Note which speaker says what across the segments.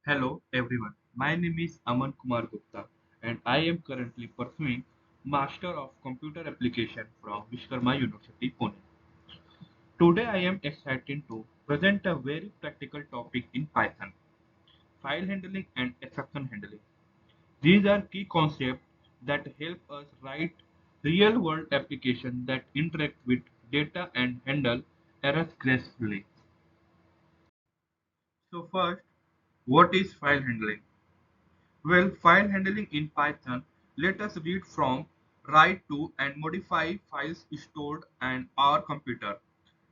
Speaker 1: Hello everyone, my name is Aman Kumar Gupta and I am currently pursuing Master of Computer Application from Vishkarma University, Pune. Today I am excited to present a very practical topic in Python, file handling and exception handling. These are key concepts that help us write real-world applications that interact with data and handle errors gracefully. So first, what is file handling? Well, file handling in Python let us read from, write to and modify files stored on our computer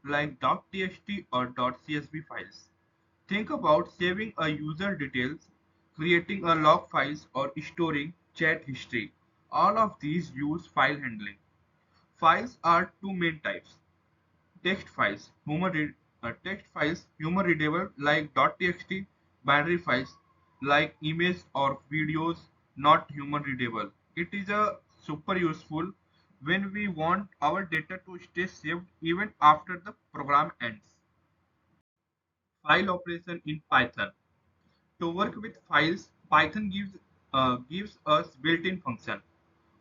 Speaker 1: like .txt or .csv files. Think about saving a user details, creating a log files or storing chat history. All of these use file handling. Files are two main types. Text files, human readable like .txt, binary files like images or videos not human readable. It is a super useful when we want our data to stay saved even after the program ends. File operation in Python. To work with files, Python gives us built-in function.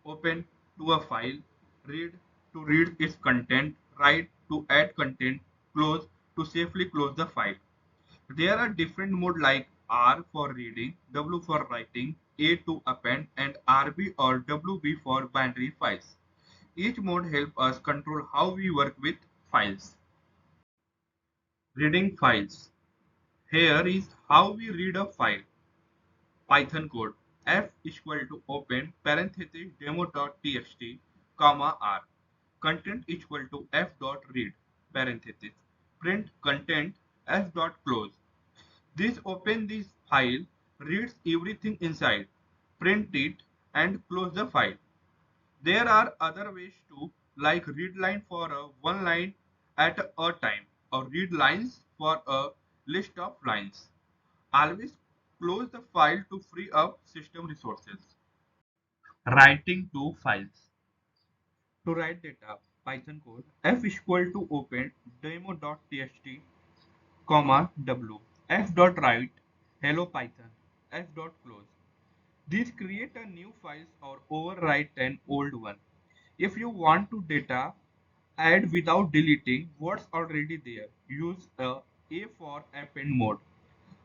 Speaker 1: Open to a file, read to read its content, write to add content, close to safely close the file. There are different modes like R for reading, W for writing, A to append, and RB or WB for binary files. Each mode helps us control how we work with files. Reading files. Here is how we read a file. Python code f equal to open parenthesis demo.txt comma r content equal to f dot read parenthesis print content f dot close. This open this file, reads everything inside, print it and close the file. There are other ways too, like read line for a one line at a time or read lines for a list of lines. Always close the file to free up system resources. Writing to files. To write data, Python code f equal to open demo.txt, comma w f dot write hello Python f dot close. These create a new files or overwrite an old one. If you want to data add without deleting what's already there, use a for append mode.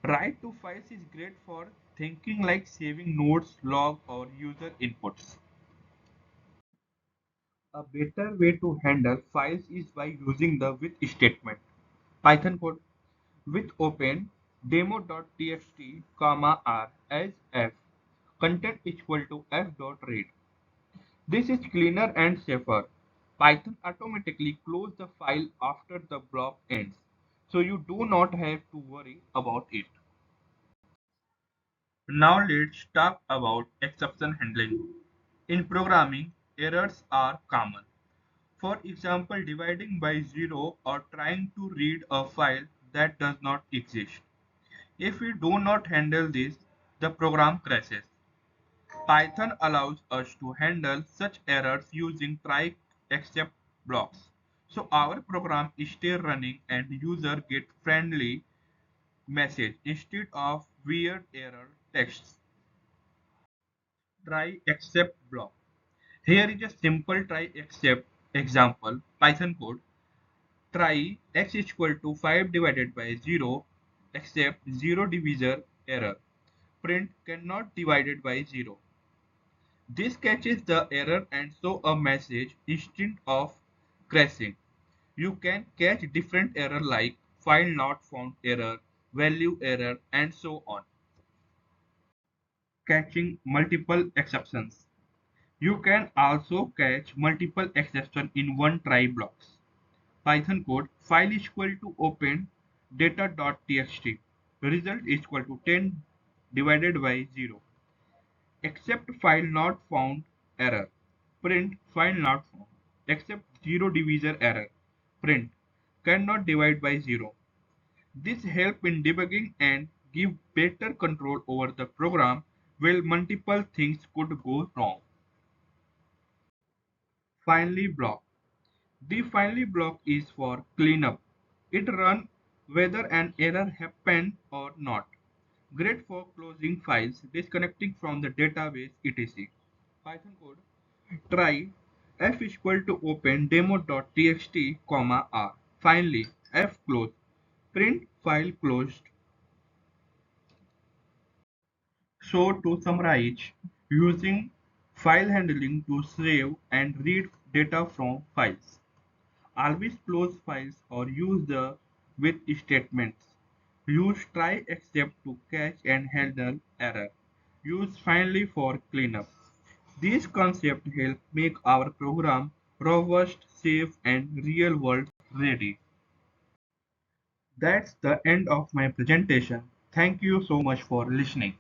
Speaker 1: Write to files is great for thinking like saving notes, log, or user inputs. A better way to handle files is by using the with statement. Python code with open demo.txt, comma r as f content equal to f dot read. This is cleaner and safer. Python automatically close the file after the block ends, so you do not have to worry about it. Now let's talk about exception handling. In programming, errors are common. For example, dividing by zero or trying to read a file that does not exist. If we do not handle this, the program crashes. Python allows us to handle such errors using try except blocks. So our program is still running and user get friendly message instead of weird error texts. Try except block. Here is a simple try except example Python code. Try x equal to 5 divided by 0 except 0 divisor error. Print cannot divided by 0. This catches the error and show a message instead of crashing. You can catch different error like file not found error, value error and so on. Catching multiple exceptions. You can also catch multiple exceptions in one try blocks. Python code file is equal to open data.txt. Result is equal to 10 divided by 0. Except file not found error. Print file not found. Except 0 divisor error. Print cannot divide by 0. This help in debugging and give better control over the program where multiple things could go wrong. Finally block. The finally block is for cleanup. It runs whether an error happened or not. Great for closing files, disconnecting from the database, etc. Python code. Try f equal to open demo.txt, r. Finally, f close. Print file closed. So to summarize, using file handling to save and read data from files. Always close files or use the with statements. Use try except to catch and handle error. Use finally for cleanup. These concepts help make our program robust, safe, and real world ready. That's the end of my presentation. Thank you so much for listening.